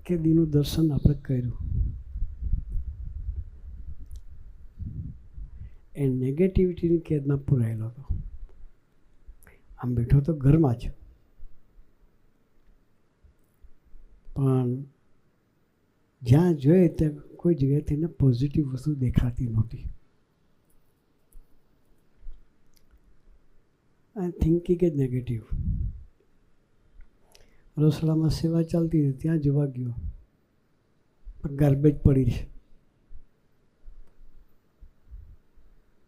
કે દીનું દર્શન આપણે કર્યું, એ નેગેટિવિટીની કેદમાં પૂરાયેલો હતો. આમ બેઠો તો ઘરમાં જ, પણ જ્યાં જોઈએ ત્યાં કોઈ જગ્યાએ તેને પોઝિટિવ વસ્તુ દેખાતી નહોતી. આ થિંકિંગ જ નેગેટિવ. રસોડામાં સેવા ચાલતી હતી, ત્યાં જોવા ગયો પણ ગાર્બેજ પડી છે.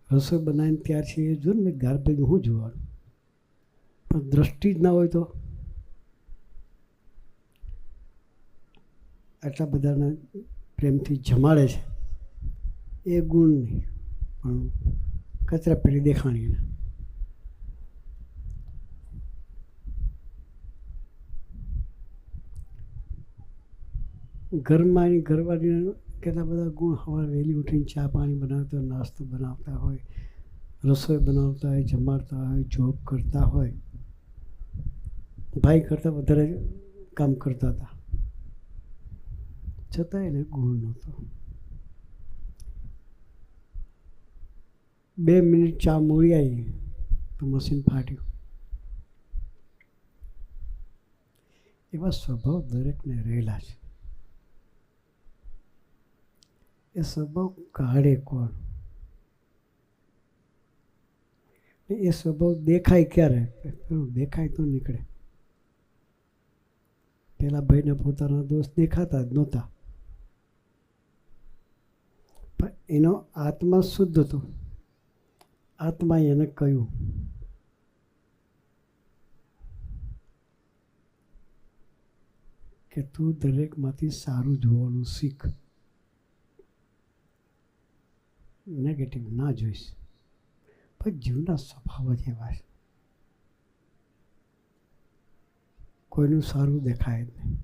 રસોઈ બનાવીને ત્યાર છે એ જો ને ગાર્બેજ હું જોવાનું, પણ દ્રષ્ટિ જ ના હોય તો આટલા બધાને પ્રેમથી જમાડે છે એ ગુણ નહીં, પણ કચરા પેટી દેખાણીને. ઘરમાં એની ઘરવાળીને કેટલા બધા ગુણ. સવારે વહેલી ઉઠીને ચા પાણી બનાવતા હોય, નાસ્તો બનાવતા હોય, રસોઈ બનાવતા હોય, જમાડતા હોય, જોબ કરતા હોય, ભાઈ કરતાં વધારે કામ કરતા હતા, છતાં એને ગુણ નહોતો. 2 મિનિટ ચા મોડી આવી તો મશીન ફાટ્યું. એવા સ્વભાવ દરેકને રહેલા છે. એ સ્વભાવ કાઢે કોણ? એ સ્વભાવ દેખાય ક્યારે? દેખાય તો નીકળે. પેલા ભાઈને પોતાના દોસ્ત દેખાતા જ નહોતા, પણ એનો આત્મા શુદ્ધ હતો. આત્માએ એને કહ્યું કે તું દરેકમાંથી સારું જોવાનું શીખ, નેગેટિવ ના જોઈશ. પણ જીવના સ્વભાવ જ એવા છે, કોઈનું સારું દેખાય જ નહીં.